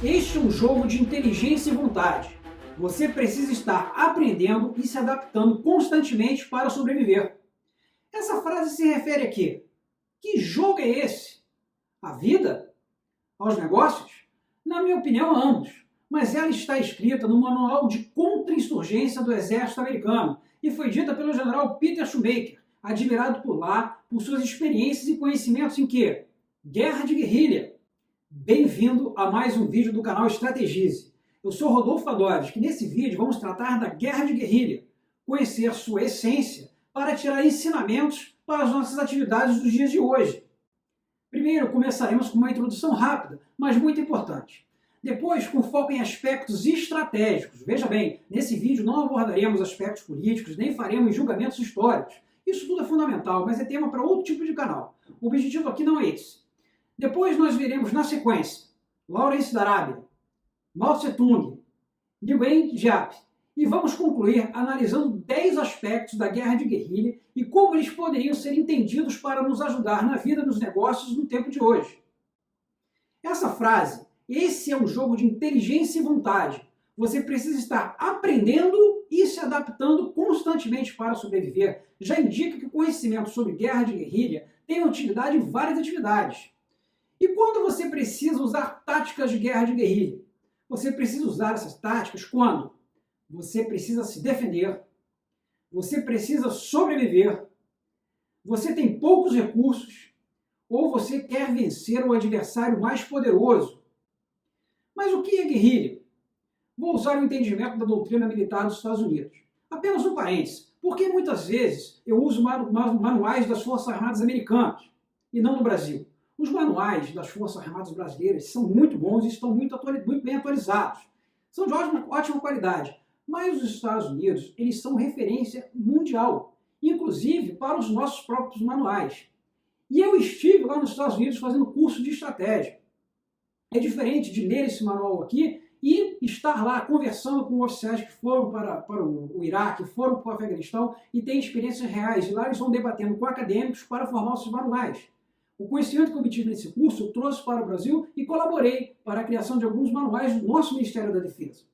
Este é um jogo de inteligência e vontade. Você precisa estar aprendendo e se adaptando constantemente para sobreviver. Essa frase se refere a quê? Que jogo é esse? A vida? Aos negócios? Na minha opinião, a ambos. Mas ela está escrita no Manual de Contra-Insurgência do Exército Americano e foi dita pelo general Peter Schoomaker, admirado por lá por suas experiências e conhecimentos em quê? Guerra de guerrilha. Bem-vindo a mais um vídeo do canal Estrategize. Eu sou Rodolfo Fadoves, que nesse vídeo vamos tratar da guerra de guerrilha, conhecer sua essência para tirar ensinamentos para as nossas atividades dos dias de hoje. Primeiro, começaremos com uma introdução rápida, mas muito importante. Depois, com foco em aspectos estratégicos. Veja bem, nesse vídeo não abordaremos aspectos políticos, nem faremos julgamentos históricos. Isso tudo é fundamental, mas é tema para outro tipo de canal. O objetivo aqui não é esse. Depois nós veremos na sequência Lawrence da Arábia, Mao Tse-tung, Nguyen Giap, e vamos concluir analisando 10 aspectos da guerra de guerrilha e como eles poderiam ser entendidos para nos ajudar na vida dos negócios no tempo de hoje. Essa frase, esse é um jogo de inteligência e vontade. Você precisa estar aprendendo e se adaptando constantemente para sobreviver. Já indica que o conhecimento sobre guerra de guerrilha tem utilidade em várias atividades. E quando você precisa usar táticas de guerra de guerrilha? Você precisa usar essas táticas quando você precisa se defender, você precisa sobreviver, você tem poucos recursos ou você quer vencer o adversário mais poderoso. Mas o que é guerrilha? Vou usar o entendimento da doutrina militar dos Estados Unidos. Apenas um parênteses, porque muitas vezes eu uso manuais das Forças Armadas Americanas e não do Brasil. Os manuais das Forças Armadas Brasileiras são muito bons e estão muito bem atualizados. São de ótima qualidade. Mas os Estados Unidos, eles são referência mundial, inclusive para os nossos próprios manuais. E eu estive lá nos Estados Unidos fazendo curso de estratégia. É diferente de ler esse manual aqui e estar lá conversando com oficiais que foram para o Iraque, foram para o Afeganistão e têm experiências reais. E lá eles vão debatendo com acadêmicos para formar os seus manuais. O conhecimento que eu obtive nesse curso eu trouxe para o Brasil e colaborei para a criação de alguns manuais do nosso Ministério da Defesa.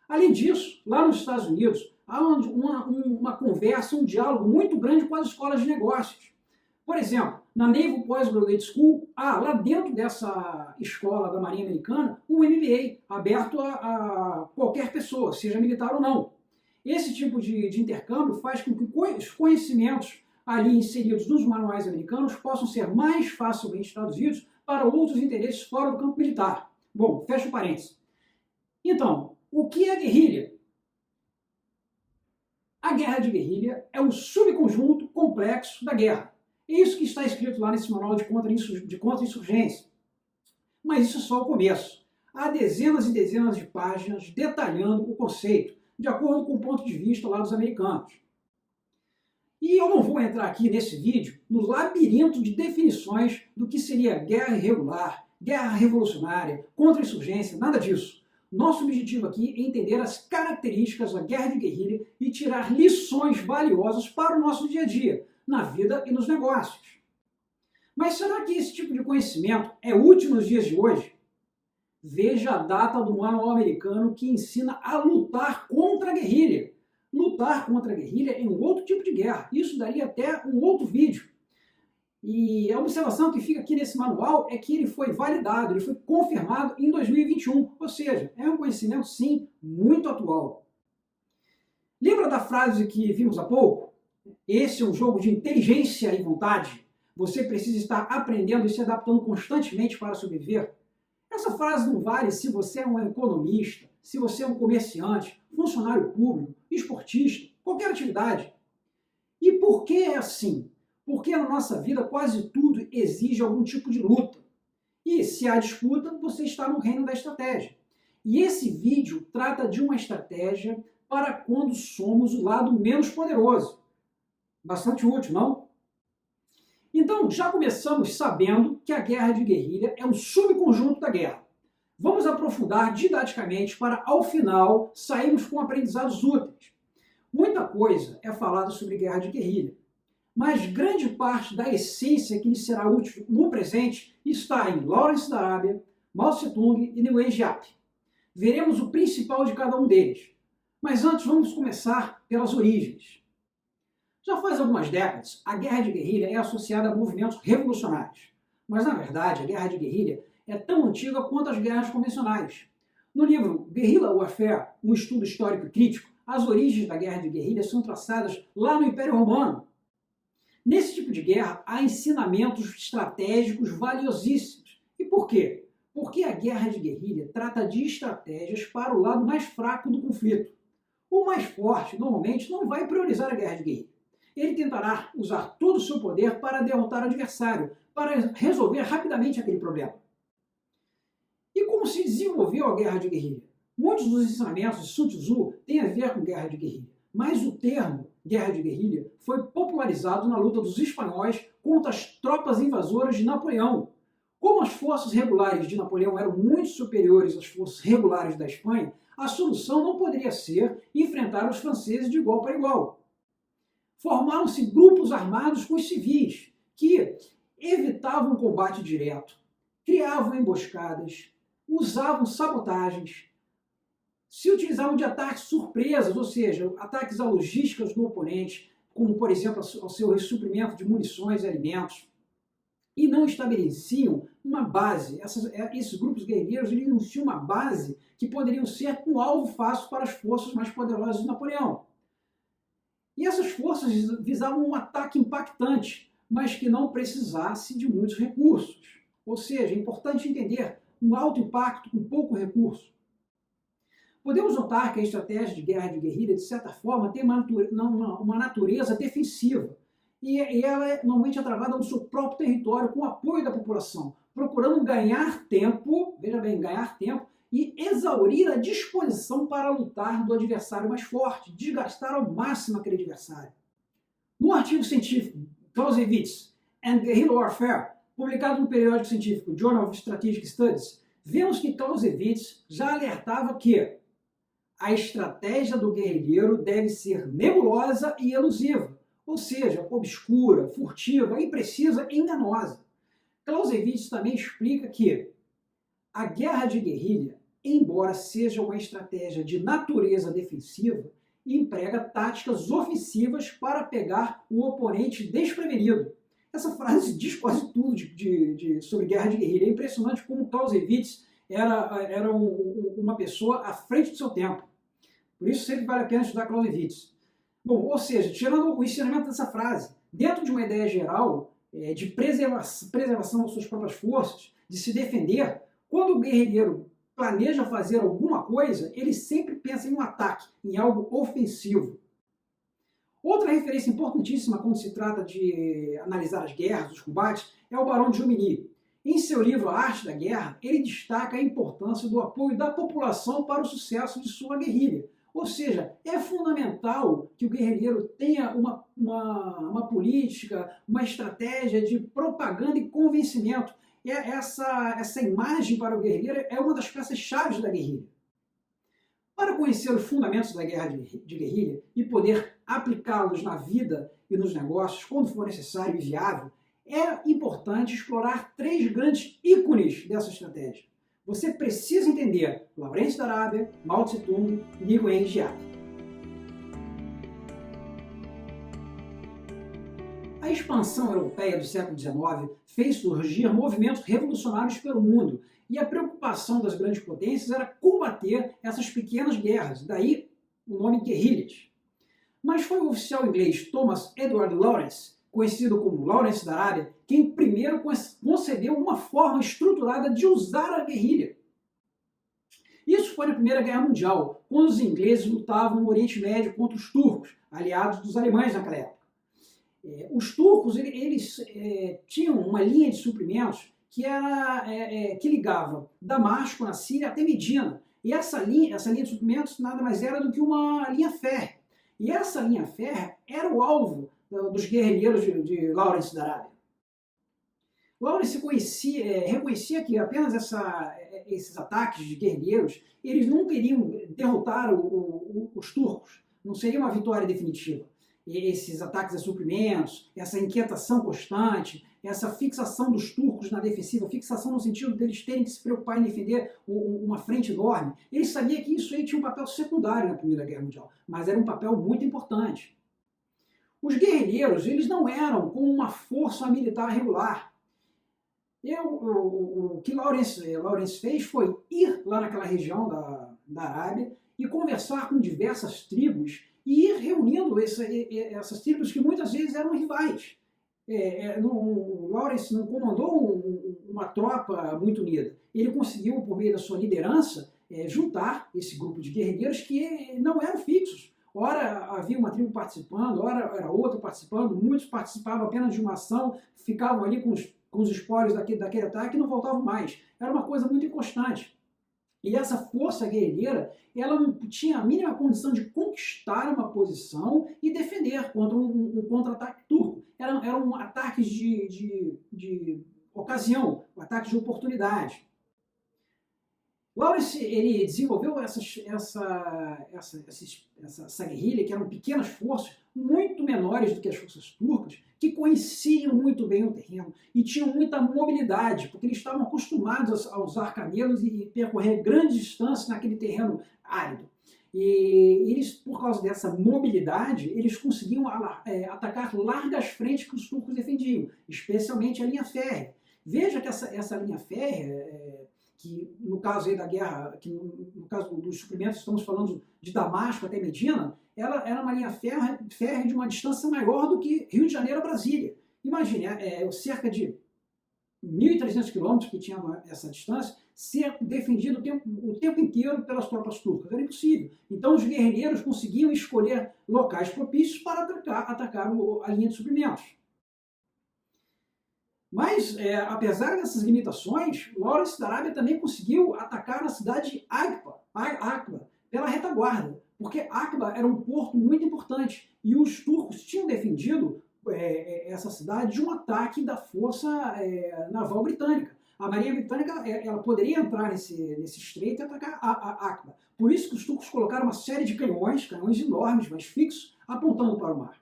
Além disso, lá nos Estados Unidos, há uma conversa, um diálogo muito grande com as escolas de negócios. Por exemplo, na Naval Postgraduate School, há lá dentro dessa escola da Marinha Americana um MBA aberto a qualquer pessoa, seja militar ou não. Esse tipo de intercâmbio faz com que os conhecimentos ali inseridos nos manuais americanos possam ser mais facilmente traduzidos para outros interesses fora do campo militar. Bom, fecha o parênteses. Então, o que é guerrilha? A guerra de guerrilha é um subconjunto complexo da guerra. É isso que está escrito lá nesse manual de contra-insurgência. Mas isso é só o começo. Há dezenas e dezenas de páginas detalhando o conceito, de acordo com o ponto de vista lá dos americanos. E eu não vou entrar aqui nesse vídeo no labirinto de definições do que seria guerra irregular, guerra revolucionária, contra-insurgência, nada disso. Nosso objetivo aqui é entender as características da guerra de guerrilha e tirar lições valiosas para o nosso dia a dia, na vida e nos negócios. Mas será que esse tipo de conhecimento é útil nos dias de hoje? Veja a data do manual americano que ensina a lutar contra a guerrilha. Lutar contra a guerrilha é um outro tipo de guerra. Isso daria até um outro vídeo. E a observação que fica aqui nesse manual é que ele foi validado, ele foi confirmado em 2021. Ou seja, é um conhecimento, sim, muito atual. Lembra da frase que vimos há pouco? Esse é um jogo de inteligência e vontade. Você precisa estar aprendendo e se adaptando constantemente para sobreviver. Essa frase não vale se você é um economista, se você é um comerciante, funcionário público, esportista, qualquer atividade. E por que é assim? Porque na nossa vida quase tudo exige algum tipo de luta. E se há disputa, você está no reino da estratégia. E esse vídeo trata de uma estratégia para quando somos o lado menos poderoso. Bastante útil, não? Então, já começamos sabendo que a guerra de guerrilha é um subconjunto da guerra. Vamos aprofundar didaticamente para, ao final, sairmos com aprendizados úteis. Muita coisa é falada sobre guerra de guerrilha, mas grande parte da essência que lhe será útil no presente está em Lawrence da Arábia, Mao Tse-tung e Nguyen Giap. Veremos o principal de cada um deles. Mas antes vamos começar pelas origens. Já faz algumas décadas, a guerra de guerrilha é associada a movimentos revolucionários. Mas, na verdade, a guerra de guerrilha é tão antiga quanto as guerras convencionais. No livro Guerrilla Warfare, um estudo histórico e crítico, as origens da guerra de guerrilha são traçadas lá no Império Romano. Nesse tipo de guerra, há ensinamentos estratégicos valiosíssimos. E por quê? Porque a guerra de guerrilha trata de estratégias para o lado mais fraco do conflito. O mais forte, normalmente, não vai priorizar a guerra de guerrilha. Ele tentará usar todo o seu poder para derrotar o adversário, para resolver rapidamente aquele problema. E como se desenvolveu a guerra de guerrilha? Muitos dos ensinamentos de Sun Tzu têm a ver com guerra de guerrilha, mas o termo guerra de guerrilha foi popularizado na luta dos espanhóis contra as tropas invasoras de Napoleão. Como as forças regulares de Napoleão eram muito superiores às forças regulares da Espanha, a solução não poderia ser enfrentar os franceses de igual para igual. Formaram-se grupos armados com os civis, que evitavam combate direto, criavam emboscadas, usavam sabotagens, se utilizavam de ataques surpresas, ou seja, ataques à logística do oponente, como, por exemplo, ao seu suprimento de munições e alimentos, e não estabeleciam uma base. Esses grupos guerrilheiros não tinham uma base que poderiam ser um alvo fácil para as forças mais poderosas de Napoleão. E essas forças visavam um ataque impactante, mas que não precisasse de muitos recursos. Ou seja, é importante entender um alto impacto com pouco recurso. Podemos notar que a estratégia de guerra de guerrilha, de certa forma, tem uma natureza defensiva. E ela normalmente é travada no seu próprio território, com o apoio da população, procurando ganhar tempo, veja bem, ganhar tempo, e exaurir a disposição para lutar do adversário mais forte, desgastar ao máximo aquele adversário. No artigo científico Clausewitz and Guerrilla Warfare, publicado no periódico científico Journal of Strategic Studies, vemos que Clausewitz já alertava que a estratégia do guerrilheiro deve ser nebulosa e elusiva, ou seja, obscura, furtiva, imprecisa e enganosa. Clausewitz também explica que a guerra de guerrilha, embora seja uma estratégia de natureza defensiva, emprega táticas ofensivas para pegar o oponente desprevenido. Essa frase diz quase tudo sobre guerra de guerrilha. É impressionante como Clausewitz era uma pessoa à frente do seu tempo. Por isso sempre vale a pena estudar Clausewitz. Bom, ou seja, tirando o ensinamento dessa frase, dentro de uma ideia geral de preservação das suas próprias forças, de se defender, quando o guerrilheiro planeja fazer alguma coisa, ele sempre pensa em um ataque, em algo ofensivo. Outra referência importantíssima quando se trata de analisar as guerras, os combates, é o Barão de Jomini. Em seu livro A Arte da Guerra, ele destaca a importância do apoio da população para o sucesso de sua guerrilha. Ou seja, é fundamental que o guerrilheiro tenha uma política, uma estratégia de propaganda e convencimento. Essa imagem para o guerrilheiro é uma das peças-chave da guerrilha. Para conhecer os fundamentos da guerra de guerrilha e poder aplicá-los na vida e nos negócios, quando for necessário e viável, é importante explorar 3 grandes ícones dessa estratégia. Você precisa entender Lawrence da Arábia, Mao Tse-tung e Nguyen Giap. A expansão europeia do século XIX fez surgir movimentos revolucionários pelo mundo, e a preocupação das grandes potências era combater essas pequenas guerras, daí o nome guerrilhas. Mas foi o oficial inglês Thomas Edward Lawrence, conhecido como Lawrence da Arábia, quem primeiro concebeu uma forma estruturada de usar a guerrilha. Isso foi na Primeira Guerra Mundial, quando os ingleses lutavam no Oriente Médio contra os turcos, aliados dos alemães naquela época. Os turcos eles tinham uma linha de suprimentos que ligava Damasco, na Síria, até Medina. E essa linha de suprimentos nada mais era do que uma linha férrea. E essa linha férrea era o alvo dos guerrilheiros de Lawrence da Arábia. Lawrence reconhecia que apenas esses ataques de guerrilheiros, eles nunca iriam derrotar os turcos. Não seria uma vitória definitiva. Esses ataques a suprimentos, essa inquietação constante, essa fixação dos turcos na defensiva, fixação no sentido deles terem que se preocupar em defender uma frente enorme. Ele sabia que isso aí tinha um papel secundário na Primeira Guerra Mundial, mas era um papel muito importante. Os guerrilheiros, eles não eram como uma força militar regular. O que Lawrence fez foi ir lá naquela região da Arábia e conversar com diversas tribos e ir reunindo essas tribos que muitas vezes eram rivais. Lawrence não comandou uma tropa muito unida. Ele conseguiu, por meio da sua liderança, juntar esse grupo de guerrilheiros que não eram fixos. Ora havia uma tribo participando, ora era outra participando, muitos participavam apenas de uma ação, ficavam ali com os espólios daquele ataque e não voltavam mais. Era uma coisa muito inconstante. E essa força guerrilheira, ela não tinha a mínima condição de conquistar uma posição e defender contra um contra-ataque turco. Eram ataques de ocasião, ataques de oportunidade. Lawrence ele desenvolveu essa guerrilha, que eram pequenas forças, muito menores do que as forças turcas, que conheciam muito bem o terreno e tinham muita mobilidade, porque eles estavam acostumados a usar camelos e percorrer grandes distâncias naquele terreno árido. E eles, por causa dessa mobilidade, eles conseguiam atacar largas frentes que os turcos defendiam, especialmente a linha férrea. Veja que essa linha férrea, que no caso aí da guerra, que no caso dos suprimentos estamos falando de Damasco até Medina, ela era uma linha férrea de uma distância maior do que Rio de Janeiro a Brasília. Imagine, cerca de 1.300 quilômetros que tinha essa distância, ser defendido o tempo inteiro pelas tropas turcas. Era impossível. Então os guerrilheiros conseguiam escolher locais propícios para atacar a linha de suprimentos. Mas, apesar dessas limitações, Lawrence da Arábia também conseguiu atacar a cidade de Aqba pela retaguarda, porque Aqba era um porto muito importante e os turcos tinham defendido essa cidade de um ataque da força naval britânica. A marinha britânica ela poderia entrar nesse estreito e atacar Aqba. Por isso que os turcos colocaram uma série de canhões enormes, mas fixos, apontando para o mar.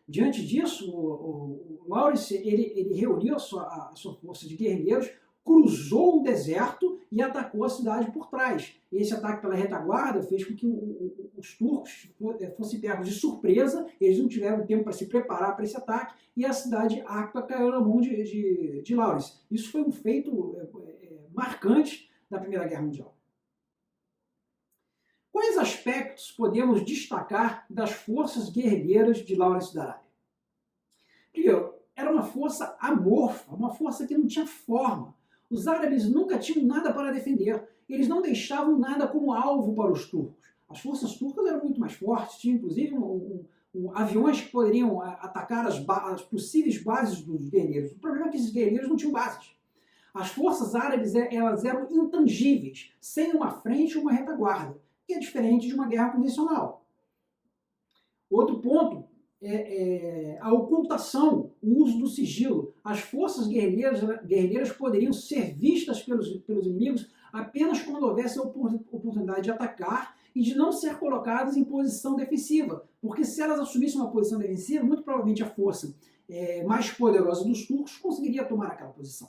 Diante disso, o Lawrence ele reuniu a sua força de guerrilheiros, cruzou o deserto e atacou a cidade por trás. Esse ataque pela retaguarda fez com que os turcos fossem pegos de surpresa, eles não tiveram tempo para se preparar para esse ataque, e a cidade Aqba caiu na mão de Lawrence. Isso foi um feito marcante da Primeira Guerra Mundial. Quais aspectos podemos destacar das forças guerrilheiras de Lawrence da Arábia? Primeiro, era uma força amorfa, uma força que não tinha forma. Os árabes nunca tinham nada para defender. Eles não deixavam nada como alvo para os turcos. As forças turcas eram muito mais fortes, tinha inclusive aviões que poderiam atacar as possíveis bases dos guerrilheiros. O problema é que esses guerrilheiros não tinham bases. As forças árabes elas eram intangíveis, sem uma frente ou uma retaguarda, que é diferente de uma guerra convencional. Outro ponto é a ocultação, o uso do sigilo. As forças guerrilheiras poderiam ser vistas pelos inimigos apenas quando houvesse a oportunidade de atacar e de não ser colocadas em posição defensiva, porque se elas assumissem uma posição defensiva, muito provavelmente a força mais poderosa dos turcos conseguiria tomar aquela posição.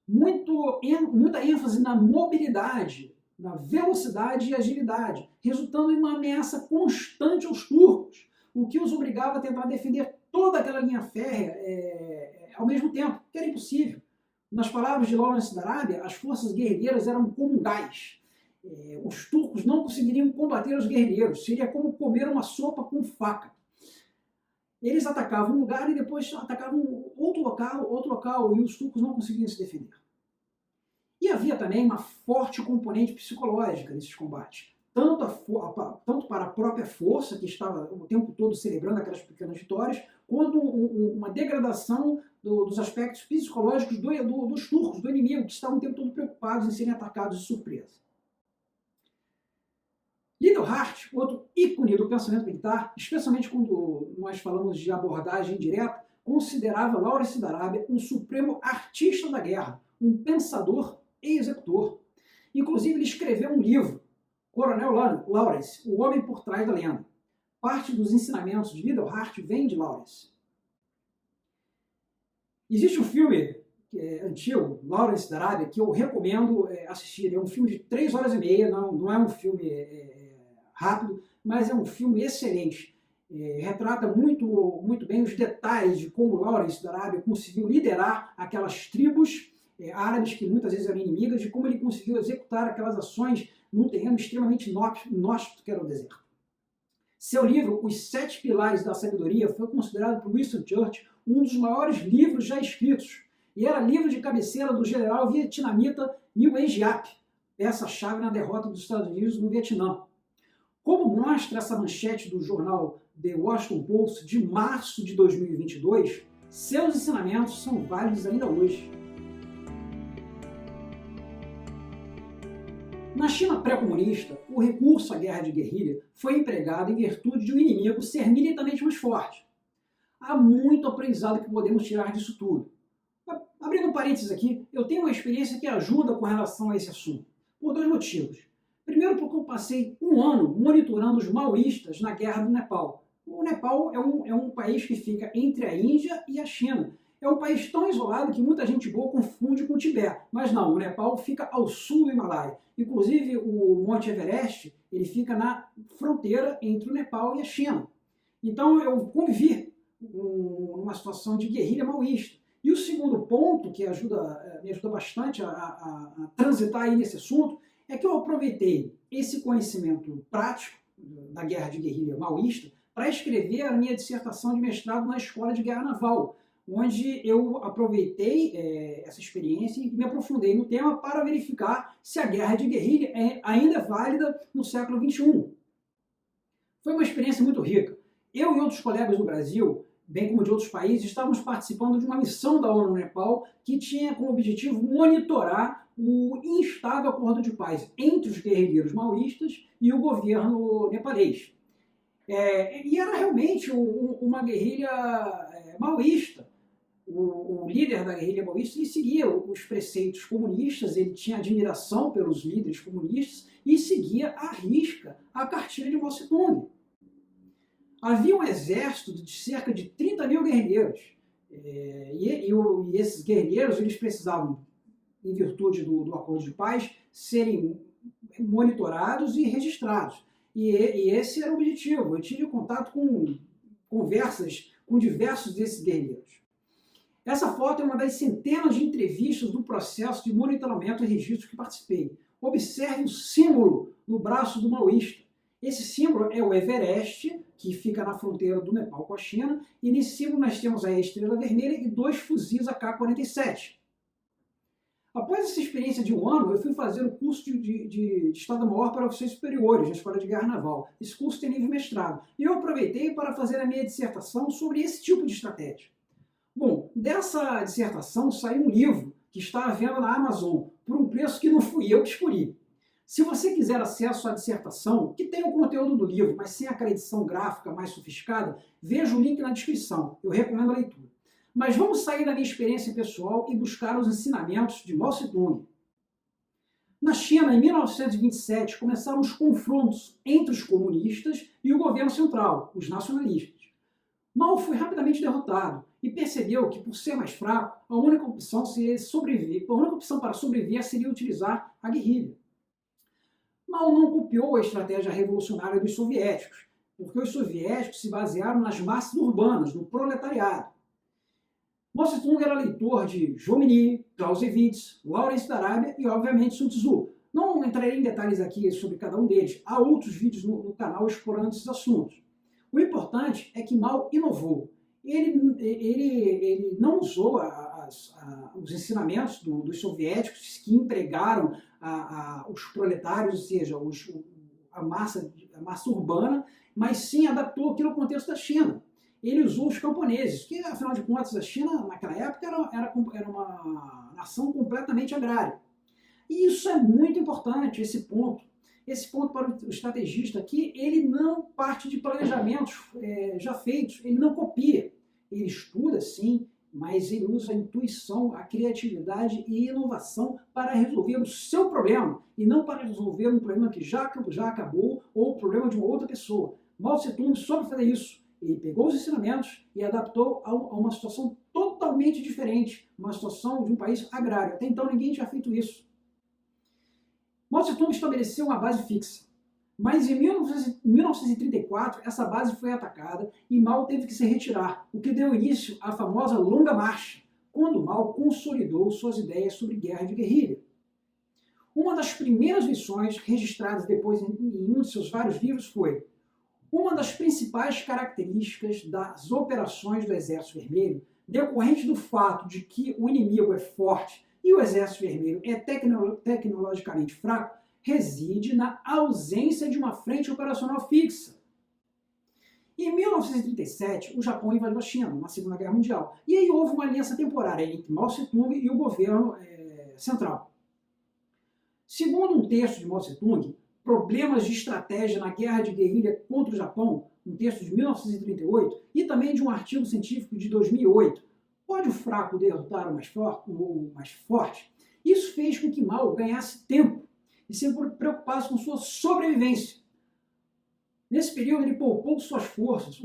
Muita ênfase na mobilidade, na velocidade e agilidade, resultando em uma ameaça constante aos turcos, o que os obrigava a tentar defender toda aquela linha férrea ao mesmo tempo, que era impossível. Nas palavras de Lawrence da Arábia, as forças guerrilheiras eram como um gás. Os turcos não conseguiriam combater os guerrilheiros, seria como comer uma sopa com faca. Eles atacavam um lugar e depois atacavam outro local, e os turcos não conseguiam se defender. E havia também uma forte componente psicológica nesses combates, tanto para a própria força, que estava o tempo todo celebrando aquelas pequenas vitórias, quanto uma degradação dos aspectos psicológicos dos turcos, do inimigo, que estavam o tempo todo preocupados em serem atacados de surpresa. Liddell-Hart, outro ícone do pensamento militar, especialmente quando nós falamos de abordagem direta, considerava Lawrence da Arábia um supremo artista da guerra, um pensador e executor. Inclusive, ele escreveu um livro, Coronel Lawrence, O Homem por Trás da Lenda. Parte dos ensinamentos de Liddell-Hart vem de Lawrence. Existe um filme antigo, Lawrence da Arábia, que eu recomendo assistir. É um filme de 3 horas e meia, não é um filme rápido, mas é um filme excelente. Retrata muito bem os detalhes de como Lawrence da Arábia conseguiu liderar aquelas tribos árabes que muitas vezes eram inimigas, de como ele conseguiu executar aquelas ações num terreno extremamente inóspito que era o deserto. Seu livro, Os 7 Pilares da Sabedoria, foi considerado por Winston Churchill um dos maiores livros já escritos, e era livro de cabeceira do general vietnamita Nguyen Giap, peça-chave na derrota dos Estados Unidos no Vietnã. Como mostra essa manchete do jornal The Washington Post de março de 2022, seus ensinamentos são válidos ainda hoje. Na China pré-comunista, o recurso à guerra de guerrilha foi empregado em virtude de um inimigo ser militarmente mais forte. Há muito aprendizado que podemos tirar disso tudo. Abrindo um parênteses aqui, eu tenho uma experiência que ajuda com relação a esse assunto, por 2 motivos. Primeiro, porque eu passei 1 ano monitorando os maoístas na guerra do Nepal. O Nepal é um país que fica entre a Índia e a China. É um país tão isolado que muita gente boa confunde com o Tibete. Mas não, o Nepal fica ao sul do Himalaia. Inclusive, o Monte Everest ele fica na fronteira entre o Nepal e a China. Então, eu convivi numa situação de guerrilha maoísta. E o segundo ponto, que me ajuda bastante a transitar aí nesse assunto, é que eu aproveitei esse conhecimento prático da guerra de guerrilha maoísta para escrever a minha dissertação de mestrado na Escola de Guerra Naval, onde eu aproveitei essa experiência e me aprofundei no tema para verificar se a guerra de guerrilha ainda é válida no século XXI. Foi uma experiência muito rica. Eu e outros colegas do Brasil, bem como de outros países, estávamos participando de uma missão da ONU no Nepal que tinha como objetivo monitorar o instável acordo de paz entre os guerrilheiros maoístas e o governo nepalês. E era realmente uma guerrilha maoísta. O líder da guerrilha maoísta ele seguia os preceitos comunistas, ele tinha admiração pelos líderes comunistas e seguia à risca a cartilha de Mao Tse-tung. Havia um exército de cerca de 30 mil guerrilheiros, e esses guerrilheiros eles precisavam, em virtude do acordo de paz, serem monitorados e registrados. E esse era o objetivo. Eu tive contato com conversas com diversos desses guerrilheiros. Essa foto é uma das centenas de entrevistas do processo de monitoramento e registro que participei. Observe o símbolo no braço do maoísta. Esse símbolo é o Everest, que fica na fronteira do Nepal com a China, e nesse símbolo nós temos a estrela vermelha e 2 fuzis AK-47. Após essa experiência de 1 ano, eu fui fazer o curso de Estado-Maior para Oficiais Superiores, na Escola de Guerra Naval. Esse curso tem nível mestrado. E eu aproveitei para fazer a minha dissertação sobre esse tipo de estratégia. Bom, dessa dissertação saiu um livro que está à venda na Amazon, por um preço que não fui eu que escolhi. Se você quiser acesso à dissertação, que tem o conteúdo do livro, mas sem aquela edição gráfica mais sofisticada, veja o link na descrição. Eu recomendo a leitura. Mas vamos sair da minha experiência pessoal e buscar os ensinamentos de Mao Tse-tung. Na China, em 1927, começaram os confrontos entre os comunistas e o governo central, os nacionalistas. Mao foi rapidamente derrotado e percebeu que, por ser mais fraco, a única opção para sobreviver seria utilizar a guerrilha. Mao não copiou a estratégia revolucionária dos soviéticos, porque os soviéticos se basearam nas massas urbanas, no proletariado. Mao Tse-tung era leitor de Jomini, Clausewitz, Lawrence da Arábia e, obviamente, Sun Tzu. Não entrarei em detalhes aqui sobre cada um deles, há outros vídeos no canal explorando esses assuntos. O importante é que Mao inovou. Ele não usou os ensinamentos dos soviéticos que empregaram os proletários, ou seja, a massa urbana, mas sim adaptou aquilo ao contexto da China. Ele usou os camponeses, que afinal de contas a China naquela época era uma nação completamente agrária. E isso é muito importante, esse ponto. Esse ponto para o estrategista aqui, ele não parte de planejamentos já feitos, ele não copia. Ele estuda sim, mas ele usa a intuição, a criatividade e a inovação para resolver o seu problema, e não para resolver um problema que já acabou ou o problema de uma outra pessoa. Mao Tse-tung soube fazer isso. Ele pegou os ensinamentos e adaptou a uma situação totalmente totalmente diferente, uma situação de um país agrário. Até então ninguém tinha feito isso. Mao Tse-tung estabeleceu uma base fixa, mas em 1934 essa base foi atacada e Mao teve que se retirar, o que deu início à famosa Longa Marcha, quando Mao consolidou suas ideias sobre guerra de guerrilha. Uma das primeiras lições registradas depois em um de seus vários livros foi: uma das principais características das operações do Exército Vermelho, decorrente do fato de que o inimigo é forte e o Exército Vermelho é tecnologicamente fraco, reside na ausência de uma frente operacional fixa. Em 1937, o Japão invadiu a China, na Segunda Guerra Mundial, e aí houve uma aliança temporária entre Mao Tse-tung e o governo central. Segundo um texto de Mao Tse-tung, Problemas de Estratégia na Guerra de Guerrilha contra o Japão, um texto de 1938, e também de um artigo científico de 2008, Pode o fraco derrotar o mais forte? Isso fez com que Mao ganhasse tempo e se preocupasse com sua sobrevivência. Nesse período, ele poupou suas forças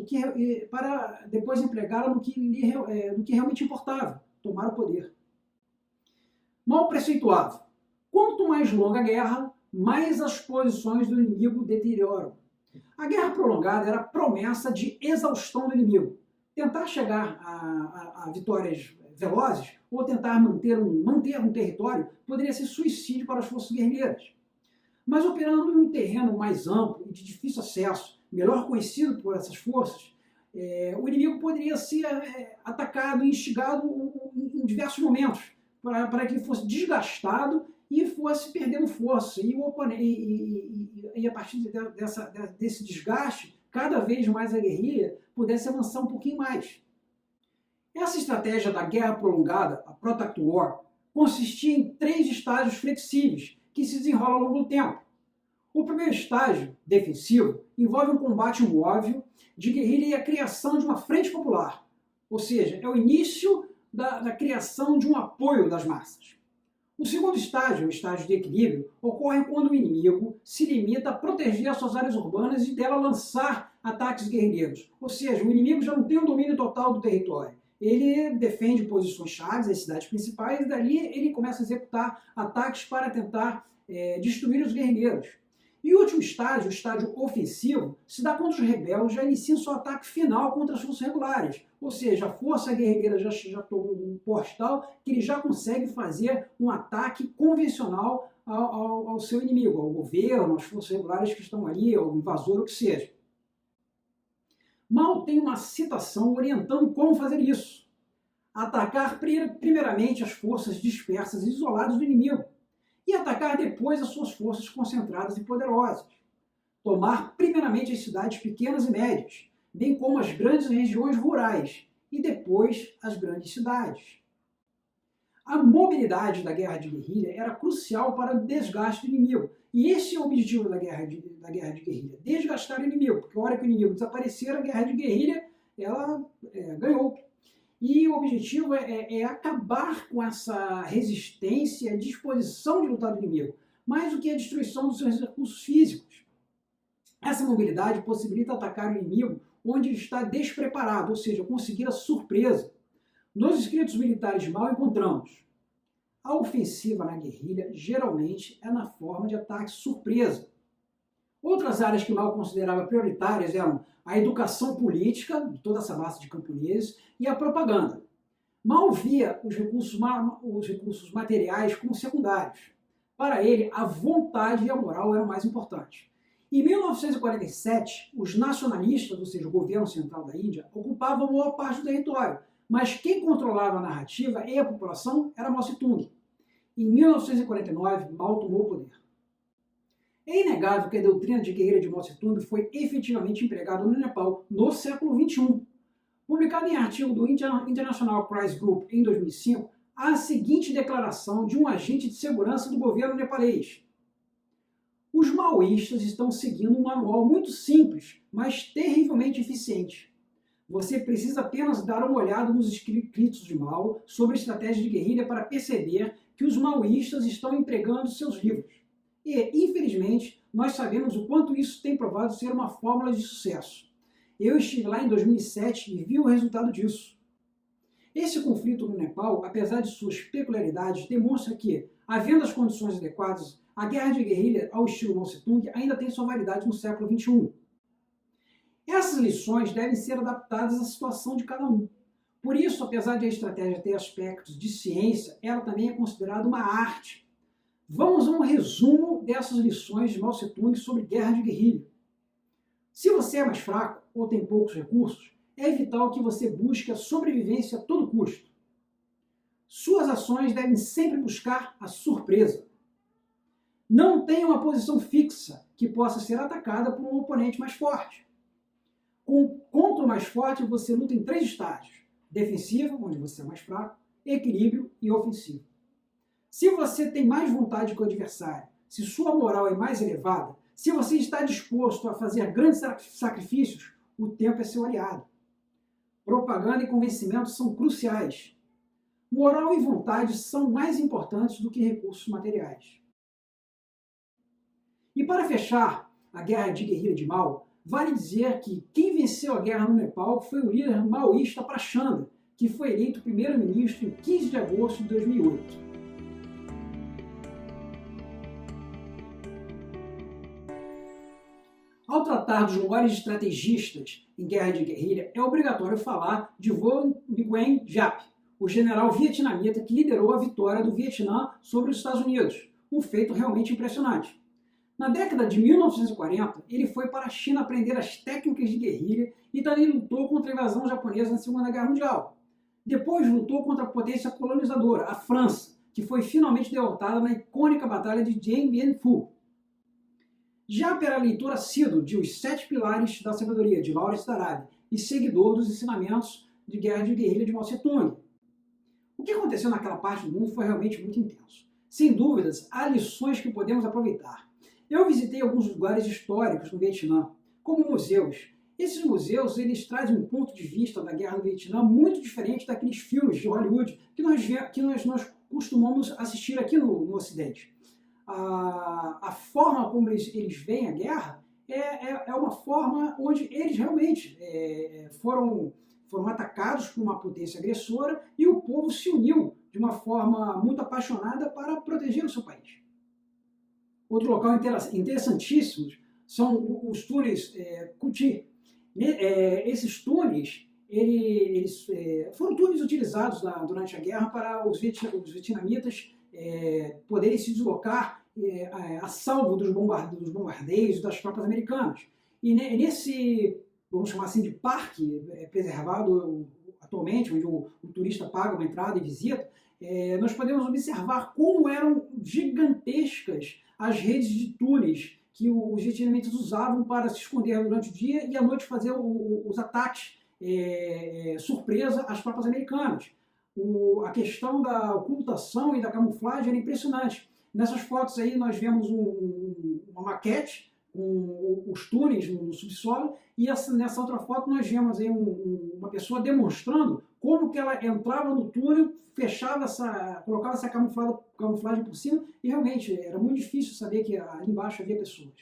para depois empregá-la no que realmente importava, tomar o poder. Mao preceituava: quanto mais longa a guerra, mais as posições do inimigo deterioram. A guerra prolongada era a promessa de exaustão do inimigo. Tentar chegar a vitórias velozes ou tentar manter um território poderia ser suicídio para as forças guerrilheiras. Mas operando em um terreno mais amplo e de difícil acesso, melhor conhecido por essas forças, o inimigo poderia ser atacado e instigado em diversos momentos, para que ele fosse desgastado e fosse perdendo força. E a partir desse desgaste, cada vez mais a guerrilha pudesse avançar um pouquinho mais. Essa estratégia da guerra prolongada, a Protract War, consistia em 3 estágios flexíveis que se desenrolam ao longo do tempo. O primeiro estágio, defensivo, envolve um combate móvel de guerrilha e a criação de uma frente popular, ou seja, é o início da criação de um apoio das massas. O segundo estágio, o estágio de equilíbrio, ocorre quando o inimigo se limita a proteger as suas áreas urbanas e dela lançar ataques guerrilheiros. Ou seja, o inimigo já não tem um domínio total do território. Ele defende posições chaves, as cidades principais, e dali ele começa a executar ataques para tentar destruir os guerrilheiros. E o último estágio, o estágio ofensivo, se dá quando os rebeldes já iniciam seu ataque final contra as forças regulares. Ou seja, a força guerrilheira já tomou um postal que ele já consegue fazer um ataque convencional ao seu inimigo, ao governo, às forças regulares que estão ali, ao invasor, o que seja. Mao tem uma citação orientando como fazer isso. Atacar primeiramente as forças dispersas e isoladas do inimigo, e atacar depois as suas forças concentradas e poderosas. Tomar primeiramente as cidades pequenas e médias, bem como as grandes regiões rurais, e depois as grandes cidades. A mobilidade da guerra de guerrilha era crucial para o desgaste do inimigo, e esse é o objetivo da guerra de guerrilha, desgastar o inimigo, porque a hora que o inimigo desaparecer, a guerra de guerrilha ela ganhou. E o objetivo é acabar com essa resistência, a disposição de lutar do inimigo, mais do que a destruição dos seus recursos físicos. Essa mobilidade possibilita atacar o inimigo onde ele está despreparado, ou seja, conseguir a surpresa. Nos escritos militares de Mao encontramos: a ofensiva na guerrilha geralmente é na forma de ataque surpresa. Outras áreas que Mao considerava prioritárias eram a educação política, de toda essa massa de camponeses, e a propaganda. Mao via os recursos materiais como secundários. Para ele, a vontade e a moral eram mais importantes. Em 1947, os nacionalistas, ou seja, o governo central da Índia, ocupavam boa parte do território, mas quem controlava a narrativa e a população era Mao Tse-tung. Em 1949, Mao tomou o poder. É inegável que a doutrina de guerrilha de Mao Tse-tung foi efetivamente empregada no Nepal no século XXI. Publicado em artigo do International Crisis Group em 2005, há a seguinte declaração de um agente de segurança do governo nepalês: os maoístas estão seguindo um manual muito simples, mas terrivelmente eficiente. Você precisa apenas dar uma olhada nos escritos de Mao sobre estratégia de guerrilha para perceber que os maoístas estão empregando seus livros. E, infelizmente, nós sabemos o quanto isso tem provado ser uma fórmula de sucesso. Eu estive lá em 2007 e vi o resultado disso. Esse conflito no Nepal, apesar de suas peculiaridades, demonstra que, havendo as condições adequadas, a guerra de guerrilha ao estilo Mao Tse-tung ainda tem sua validade no século XXI. Essas lições devem ser adaptadas à situação de cada um. Por isso, apesar de a estratégia ter aspectos de ciência, ela também é considerada uma arte. Vamos a um resumo dessas lições de Mao Tse-tung sobre guerra de guerrilha. Se você é mais fraco ou tem poucos recursos, é vital que você busque a sobrevivência a todo custo. Suas ações devem sempre buscar a surpresa. Não tenha uma posição fixa que possa ser atacada por um oponente mais forte. Contra o mais forte, você luta em 3 estágios: defensivo, onde você é mais fraco, equilíbrio e ofensivo. Se você tem mais vontade que o adversário, se sua moral é mais elevada, se você está disposto a fazer grandes sacrifícios, o tempo é seu aliado. Propaganda e convencimento são cruciais. Moral e vontade são mais importantes do que recursos materiais. E para fechar a guerra de guerrilha de Mao, vale dizer que quem venceu a guerra no Nepal foi o líder maoísta Prachanda, que foi eleito primeiro-ministro em 15 de agosto de 2008. Ao tratar dos maiores estrategistas em guerra de guerrilha, é obrigatório falar de Vo Nguyen Giap, o general vietnamita que liderou a vitória do Vietnã sobre os Estados Unidos, um feito realmente impressionante. Na década de 1940, ele foi para a China aprender as técnicas de guerrilha e também lutou contra a invasão japonesa na Segunda Guerra Mundial. Depois lutou contra a potência colonizadora, a França, que foi finalmente derrotada na icônica Batalha de Dien Bien Phu. Giap era leitor assíduo de Os 7 Pilares da Sabedoria, de Lawrence da Arábia, e seguidor dos ensinamentos de guerra de guerrilha de Mao Tse-tung. O que aconteceu naquela parte do mundo foi realmente muito intenso. Sem dúvidas, há lições que podemos aproveitar. Eu visitei alguns lugares históricos no Vietnã, como museus. Esses museus, eles trazem um ponto de vista da guerra do Vietnã muito diferente daqueles filmes de Hollywood que nós costumamos assistir aqui no Ocidente. A forma como eles veem a guerra é uma forma onde eles realmente foram atacados por uma potência agressora e o povo se uniu de uma forma muito apaixonada para proteger o seu país. Outro local interessantíssimo são os túneis Cu-Chi. Esses túneis eles foram túneis utilizados durante a guerra para os vietnamitas poderem se deslocar a salvo dos bombardeios das tropas americanas. E nesse, vamos chamar assim, de parque preservado atualmente, onde o turista paga uma entrada e visita, nós podemos observar como eram gigantescas as redes de túneis que os vietnamitas usavam para se esconder durante o dia e à noite fazer os ataques surpresa às tropas americanas. A questão da ocultação e da camuflagem era impressionante. Nessas fotos aí nós vemos uma maquete com os túneis no subsolo e nessa outra foto nós vemos aí uma pessoa demonstrando como que ela entrava no túnel, colocava essa camuflagem por cima e realmente era muito difícil saber que ali embaixo havia pessoas.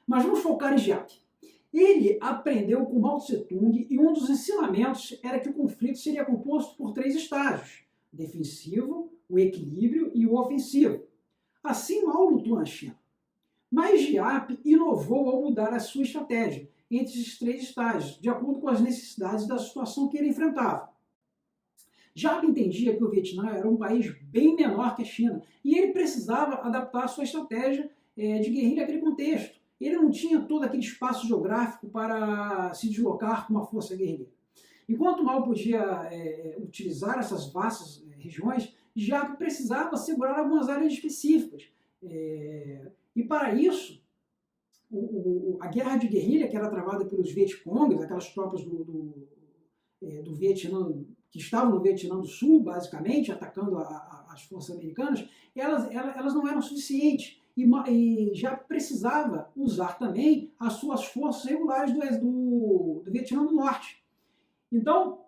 Mas vamos focar em Giap. Ele aprendeu com Mao Tse-tung e um dos ensinamentos era que o conflito seria composto por 3 estágios: defensivo, o equilíbrio e o ofensivo. Assim Mao lutou na China. Mas Giap inovou ao mudar a sua estratégia entre esses 3 estágios, de acordo com as necessidades da situação que ele enfrentava. Giap entendia que o Vietnã era um país bem menor que a China e ele precisava adaptar a sua estratégia de guerrilha àquele contexto. Ele não tinha todo aquele espaço geográfico para se deslocar com uma força guerrilheira. Enquanto Mao podia utilizar essas vastas regiões, Giap precisava segurar algumas áreas específicas. E para isso, a guerra de guerrilha, que era travada pelos Vietcongs, aquelas tropas do Vietnã, que estavam no Vietnã do Sul, basicamente, atacando as forças americanas, elas não eram suficientes. E já precisava usar também as suas forças regulares do Vietnã do Norte. Então,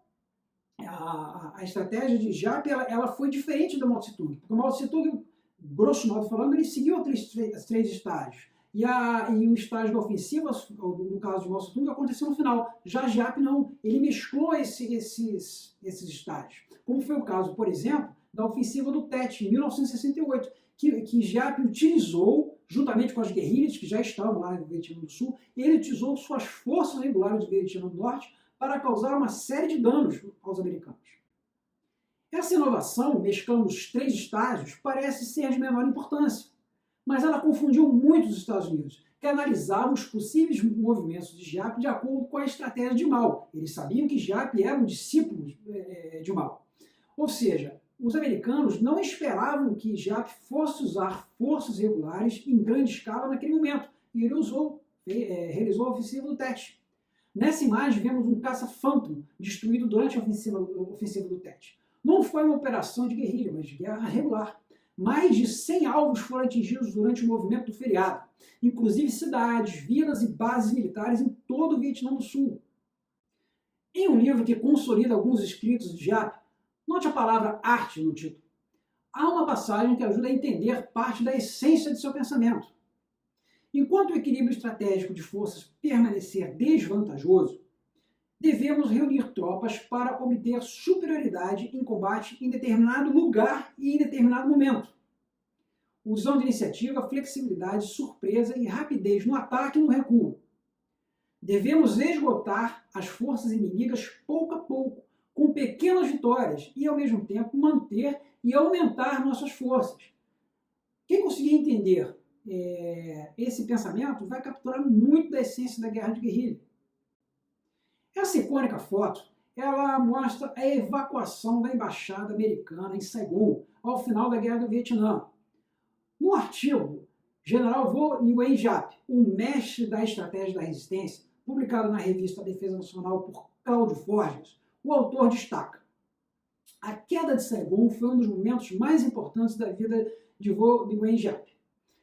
a estratégia de Giap ela foi diferente do Mao Tse-tung, porque o Mao Tse-tung, grosso modo falando, ele seguiu os 3 estágios. E o estágio da ofensiva, no caso de Mao Tse-tung, aconteceu no final. Já Giap não, ele mesclou esses estágios. Como foi o caso, por exemplo, da ofensiva do Tet, em 1968, que Giap utilizou, juntamente com as guerrilhas que já estavam lá no Vietnã do Sul, ele utilizou suas forças regulares do Vietnã do Norte para causar uma série de danos aos americanos. Essa inovação, mesclando os três estágios, parece ser de menor importância, mas ela confundiu muito os Estados Unidos, que analisavam os possíveis movimentos de Giap de acordo com a estratégia de Mao. Eles sabiam que Giap era um discípulo de Mao. Ou seja, os americanos não esperavam que Giap fosse usar forças regulares em grande escala naquele momento, e ele realizou a ofensiva do Tet. Nessa imagem, vemos um caça Phantom destruído durante a ofensiva do Tet. Não foi uma operação de guerrilha, mas de guerra regular. Mais de 100 alvos foram atingidos durante o movimento do feriado, inclusive cidades, vilas e bases militares em todo o Vietnã do Sul. Em um livro que consolida alguns escritos de Giap, note a palavra arte no título. Há uma passagem que ajuda a entender parte da essência de seu pensamento. Enquanto o equilíbrio estratégico de forças permanecer desvantajoso, devemos reunir tropas para obter superioridade em combate em determinado lugar e em determinado momento, usando iniciativa, flexibilidade, surpresa e rapidez no ataque e no recuo. Devemos esgotar as forças inimigas pouco a pouco, com pequenas vitórias e, ao mesmo tempo, manter e aumentar nossas forças. Quem conseguir entender esse pensamento vai capturar muito da essência da guerra de guerrilha. Essa icônica foto, ela mostra a evacuação da embaixada americana em Saigon ao final da Guerra do Vietnã. No artigo, General Vo Nguyen Giap, o mestre da estratégia da resistência, publicado na revista Defesa Nacional por Cláudio Forges, o autor destaca: a queda de Saigon foi um dos momentos mais importantes da vida de Vo Nguyen Giap.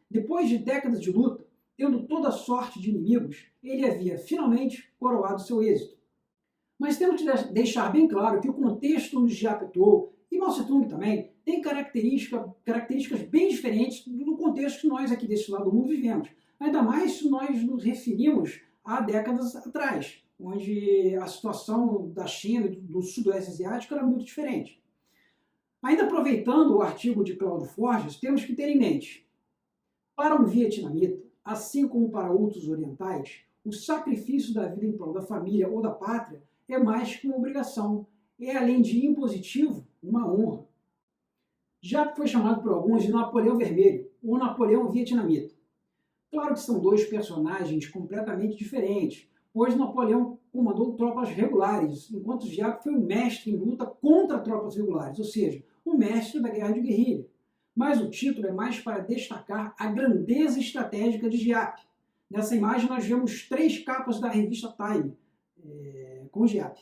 Depois de décadas de luta, tendo toda sorte de inimigos, ele havia finalmente coroado seu êxito. Mas temos que deixar bem claro que o contexto onde Giap atuou, e Mao Tse-tung também, tem características bem diferentes do contexto que nós aqui desse lado do mundo vivemos. Ainda mais se nós nos referimos a décadas atrás, onde a situação da China e do Sudoeste Asiático era muito diferente. Ainda aproveitando o artigo de Cláudio Forges, temos que ter em mente: para um vietnamita, assim como para outros orientais, o sacrifício da vida em prol da família ou da pátria é mais que uma obrigação, é além de impositivo, uma honra. Giap foi chamado por alguns de Napoleão Vermelho, ou Napoleão Vietnamita. Claro que são dois personagens completamente diferentes, pois Napoleão comandou tropas regulares, enquanto Giap foi um mestre em luta contra tropas regulares, ou seja, um mestre da guerra de guerrilha. Mas o título é mais para destacar a grandeza estratégica de Giap. Nessa imagem nós vemos 3 capas da revista Time, com Giap.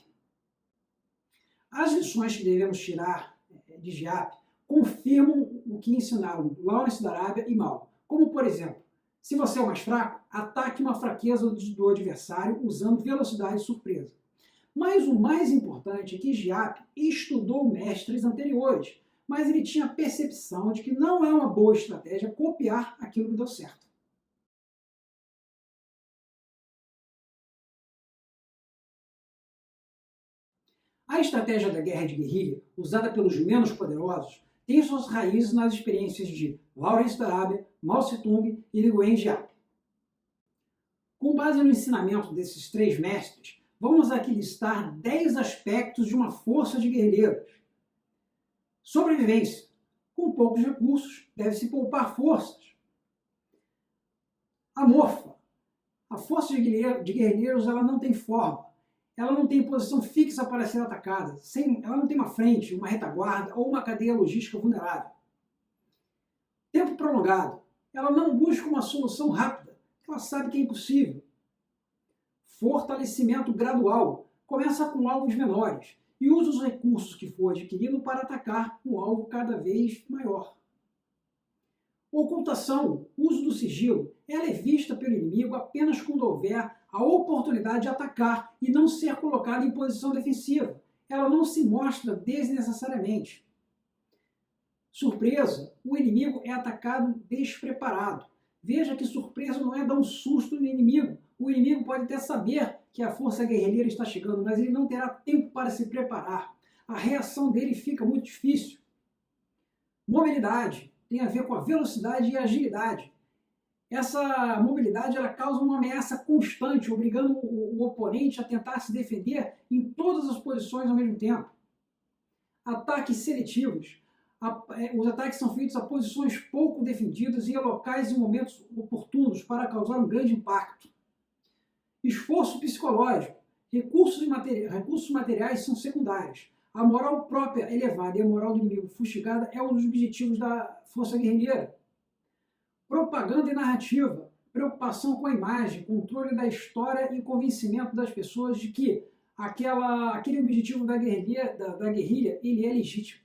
As lições que devemos tirar de Giap confirmam o que ensinaram Lawrence da Arábia e Mao. Como, por exemplo, se você é o mais fraco, ataque uma fraqueza do adversário usando velocidade e surpresa. Mas o mais importante é que Giap estudou mestres anteriores, mas ele tinha a percepção de que não é uma boa estratégia copiar aquilo que deu certo. A estratégia da guerra de guerrilha, usada pelos menos poderosos, tem suas raízes nas experiências de Lawrence da Arábia, Mao Tse-tung e Nguyen Giap. Com base no ensinamento desses 3 mestres, vamos aqui listar 10 aspectos de uma força de guerrilheiros. Sobrevivência. Com poucos recursos, deve-se poupar forças. Amorfa. A força de guerrilheiros ela não tem forma. Ela não tem posição fixa para ser atacada. Ela não tem uma frente, uma retaguarda ou uma cadeia logística vulnerável. Tempo prolongado. Ela não busca uma solução rápida. Ela sabe que é impossível. Fortalecimento gradual. Começa com alvos menores e usa os recursos que for adquirindo para atacar um alvo cada vez maior. Ocultação, uso do sigilo. Ela é vista pelo inimigo apenas quando houver a oportunidade de atacar e não ser colocada em posição defensiva. Ela não se mostra desnecessariamente. Surpresa, o inimigo é atacado despreparado. Veja que surpresa não é dar um susto no inimigo. O inimigo pode até saber que a força guerrilheira está chegando, mas ele não terá tempo para se preparar. A reação dele fica muito difícil. Mobilidade tem a ver com a velocidade e a agilidade. Essa mobilidade ela causa uma ameaça constante, obrigando o oponente a tentar se defender em todas as posições ao mesmo tempo. Ataques seletivos. Os ataques são feitos a posições pouco defendidas e a locais e momentos oportunos para causar um grande impacto. Esforço psicológico. Recursos materiais são secundários. A moral própria elevada e a moral do inimigo fustigada é um dos objetivos da força guerrilheira. Propaganda e narrativa. Preocupação com a imagem, controle da história e convencimento das pessoas de que aquele objetivo da guerrilha ele é legítimo.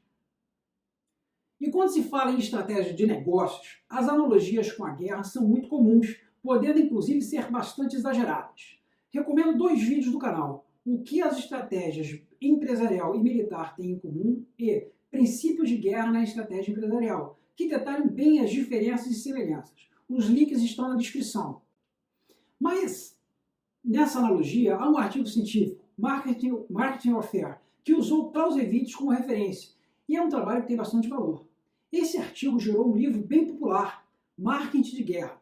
E quando se fala em estratégia de negócios, as analogias com a guerra são muito comuns, podendo inclusive ser bastante exageradas. Recomendo 2 vídeos do canal: o que as estratégias empresarial e militar têm em comum e princípios de guerra na estratégia empresarial, que detalham bem as diferenças e semelhanças. Os links estão na descrição. Mas, nessa analogia, há um artigo científico, Marketing Warfare, que usou Clausewitz como referência, e é um trabalho que tem bastante valor. Esse artigo gerou um livro bem popular, Marketing de Guerra.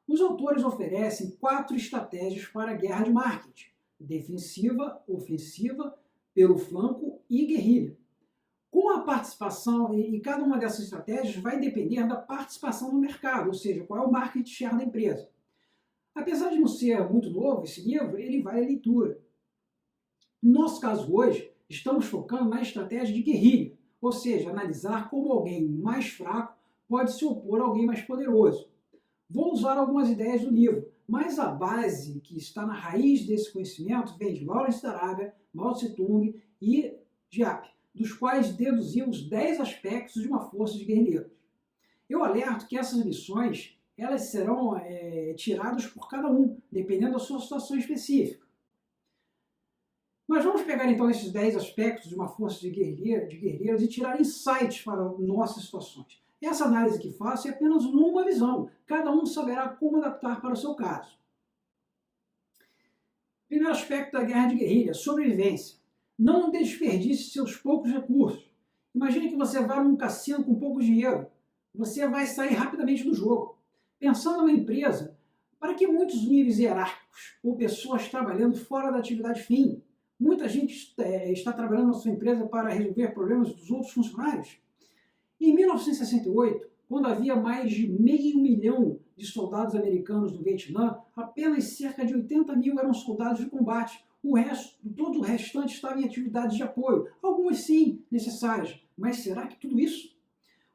Os autores oferecem 4 estratégias para a guerra de marketing: defensiva, ofensiva, pelo flanco e guerrilha. Com a participação, e cada uma dessas estratégias vai depender da participação no mercado, ou seja, qual é o market share da empresa. Apesar de não ser muito novo esse livro, ele vale a leitura. No nosso caso hoje, estamos focando na estratégia de guerrilha, ou seja, analisar como alguém mais fraco pode se opor a alguém mais poderoso. Vou usar algumas ideias do livro, mas a base que está na raiz desse conhecimento vem de Lawrence da Arábia, Mao Tse-tung e Diep, dos quais deduzimos 10 aspectos de uma força de guerrilheiros. Eu alerto que essas lições elas serão tiradas por cada um, dependendo da sua situação específica. Mas vamos pegar então esses 10 aspectos de uma força de guerrilheiros e tirar insights para nossas situações. Essa análise que faço é apenas uma visão, cada um saberá como adaptar para o seu caso. Primeiro aspecto da guerra de guerrilha: sobrevivência. Não desperdice seus poucos recursos. Imagine que você vai num cassino com pouco dinheiro. Você vai sair rapidamente do jogo. Pensando numa empresa, para que muitos níveis hierárquicos ou pessoas trabalhando fora da atividade fim? Muita gente está trabalhando na sua empresa para resolver problemas dos outros funcionários. Em 1968, quando havia mais de 500 mil de soldados americanos no Vietnã, apenas cerca de 80 mil eram soldados de combate. Todo o restante estava em atividades de apoio, algumas sim necessárias, mas será que tudo isso?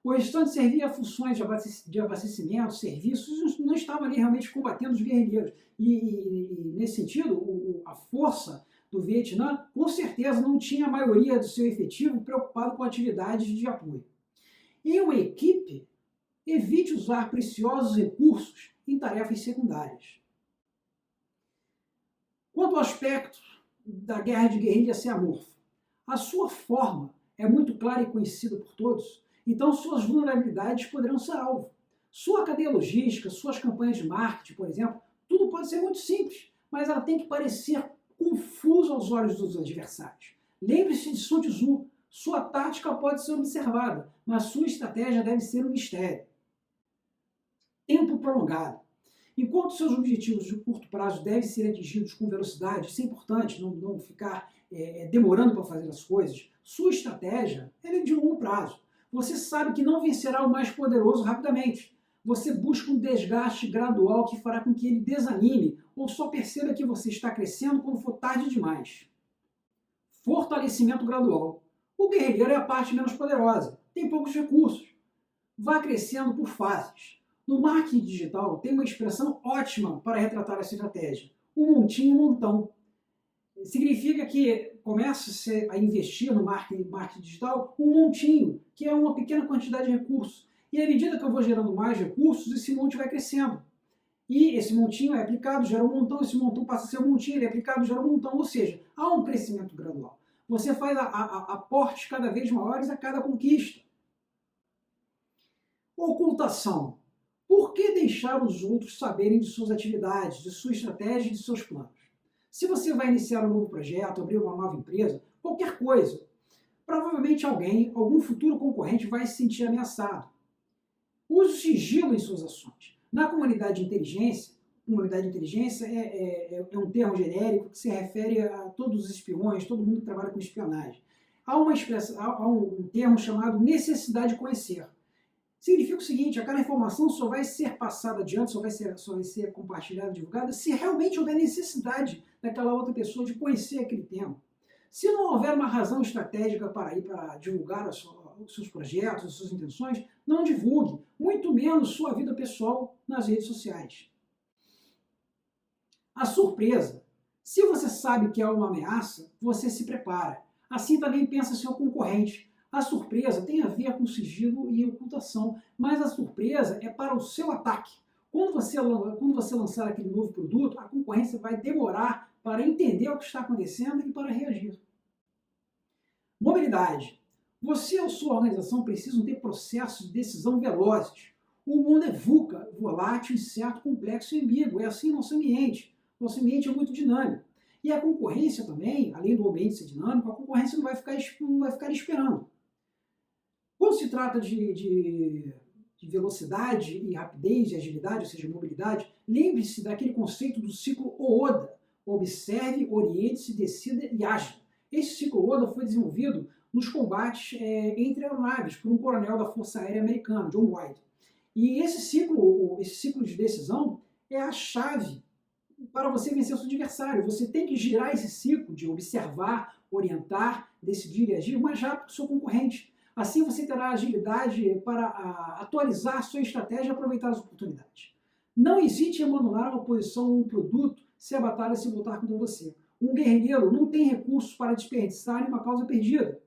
O restante servia a funções de abastecimento, serviços, não estava ali realmente combatendo os guerrilheiros. E nesse sentido, a força do Vietnã, com certeza, não tinha a maioria do seu efetivo preocupado com atividades de apoio. Em uma equipe, evite usar preciosos recursos em tarefas secundárias. Quanto ao aspecto da guerra de guerrilha ser amorfo, a sua forma é muito clara e conhecida por todos, então suas vulnerabilidades poderão ser alvo. Sua cadeia logística, suas campanhas de marketing, por exemplo, tudo pode ser muito simples, mas ela tem que parecer confusa aos olhos dos adversários. Lembre-se de Sun Tzu: sua tática pode ser observada, mas sua estratégia deve ser um mistério. Tempo prolongado. Enquanto seus objetivos de curto prazo devem ser atingidos com velocidade, isso é importante, não ficar demorando para fazer as coisas, sua estratégia é de longo prazo. Você sabe que não vencerá o mais poderoso rapidamente. Você busca um desgaste gradual que fará com que ele desanime ou só perceba que você está crescendo quando for tarde demais. Fortalecimento gradual. O guerrilheiro é a parte menos poderosa, tem poucos recursos. Vá crescendo por fases. No marketing digital, tem uma expressão ótima para retratar essa estratégia: o montinho montão. Significa que começa a investir no marketing digital um montinho, que é uma pequena quantidade de recursos. E à medida que eu vou gerando mais recursos, esse monte vai crescendo. E esse montinho é aplicado, gera um montão, esse montão passa a ser um montinho, ele é aplicado, gera um montão. Ou seja, há um crescimento gradual. Você faz aportes cada vez maiores a cada conquista. Ocultação. Por que deixar os outros saberem de suas atividades, de sua estratégia e de seus planos? Se você vai iniciar um novo projeto, abrir uma nova empresa, qualquer coisa, provavelmente algum futuro concorrente vai se sentir ameaçado. Use o sigilo em suas ações. Na comunidade de inteligência é um termo genérico que se refere a todos os espiões, todo mundo que trabalha com espionagem. Há um termo chamado necessidade de conhecer. Significa o seguinte: aquela informação só vai ser passada adiante, só vai ser compartilhada, divulgada, se realmente houver necessidade daquela outra pessoa de conhecer aquele tema. Se não houver uma razão estratégica para divulgar os seus projetos, as suas intenções, não divulgue, muito menos sua vida pessoal nas redes sociais. A surpresa. Se você sabe que é uma ameaça, você se prepara. Assim também pensa seu concorrente. A surpresa tem a ver com sigilo e ocultação, mas a surpresa é para o seu ataque. Quando você lançar aquele novo produto, a concorrência vai demorar para entender o que está acontecendo e para reagir. Mobilidade. Você ou sua organização precisam ter processos de decisão velozes. O mundo é VUCA, volátil, incerto, complexo e ambíguo. É assim nosso ambiente. Nosso ambiente é muito dinâmico. E a concorrência também, além do ambiente ser dinâmico, a concorrência não vai ficar esperando. Quando se trata de velocidade e rapidez e agilidade, ou seja, mobilidade, lembre-se daquele conceito do ciclo OODA. Observe, oriente-se, decida e age. Esse ciclo OODA foi desenvolvido nos combates entre aeronaves por um coronel da Força Aérea Americana, John White. E esse ciclo de decisão é a chave para você vencer o seu adversário. Você tem que girar esse ciclo de observar, orientar, decidir e agir o mais rápido que o seu concorrente. Assim você terá agilidade para atualizar a sua estratégia e aproveitar as oportunidades. Não hesite em abandonar uma posição ou um produto se a batalha se voltar contra você. Um guerrilheiro não tem recursos para desperdiçar em uma causa perdida.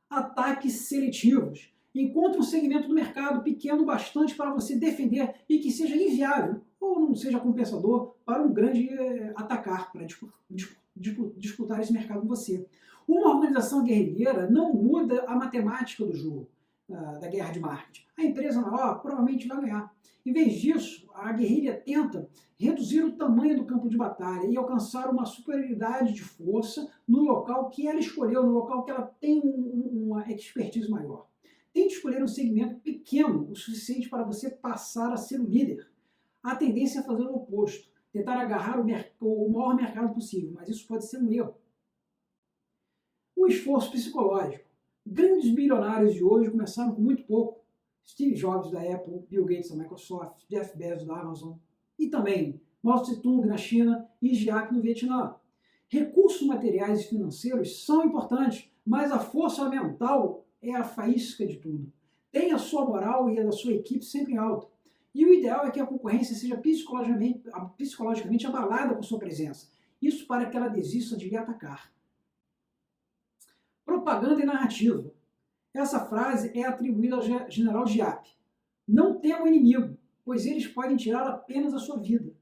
Ataques seletivos. Encontre um segmento do mercado pequeno bastante para você defender e que seja inviável ou não seja compensador para um grande atacar, para disputar esse mercado com você. Uma organização guerrilheira não muda a matemática do jogo, da guerra de marketing. A empresa maior provavelmente vai ganhar. Em vez disso, a guerrilha tenta reduzir o tamanho do campo de batalha e alcançar uma superioridade de força no local que ela escolheu, no local que ela tem uma expertise maior. Tente escolher um segmento pequeno o suficiente para você passar a ser o líder. A tendência é fazer o oposto, tentar agarrar o maior mercado possível, mas isso pode ser um erro. O esforço psicológico. Grandes bilionários de hoje começaram com muito pouco. Steve Jobs da Apple, Bill Gates da Microsoft, Jeff Bezos da Amazon e também Mao Tse-tung na China e Giap no Vietnã. Recursos materiais e financeiros são importantes, mas a força mental é a faísca de tudo. Tenha a sua moral e a da sua equipe sempre em alta. E o ideal é que a concorrência seja psicologicamente abalada com sua presença. Isso para que ela desista de lhe atacar. Propaganda e narrativa. Essa frase é atribuída ao general Giap. Não tema o inimigo, pois eles podem tirar apenas a sua vida.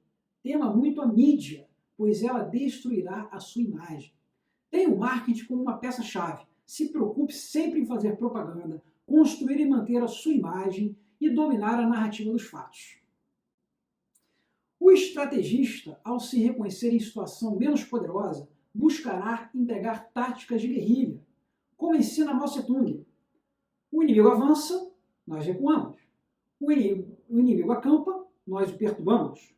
Tema muito a mídia, pois ela destruirá a sua imagem. Tenha o marketing como uma peça-chave. Se preocupe sempre em fazer propaganda, construir e manter a sua imagem e dominar a narrativa dos fatos. O estrategista, ao se reconhecer em situação menos poderosa, buscará empregar táticas de guerrilha, como ensina Mao Tse-tung. O inimigo avança, nós recuamos. O inimigo acampa, nós o perturbamos.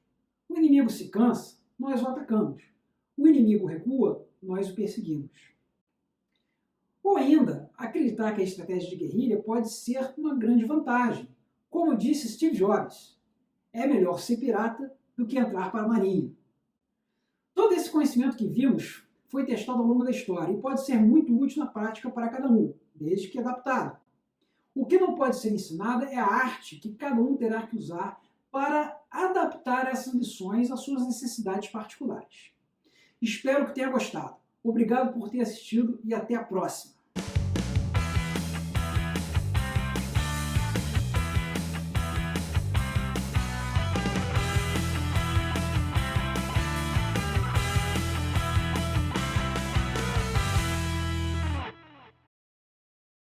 O inimigo se cansa, nós o atacamos. O inimigo recua, nós o perseguimos. Ou ainda, acreditar que a estratégia de guerrilha pode ser uma grande vantagem. Como disse Steve Jobs, é melhor ser pirata do que entrar para a marinha. Todo esse conhecimento que vimos foi testado ao longo da história e pode ser muito útil na prática para cada um, desde que adaptado. O que não pode ser ensinado é a arte que cada um terá que usar para adaptar essas lições às suas necessidades particulares. Espero que tenha gostado. Obrigado por ter assistido e até a próxima.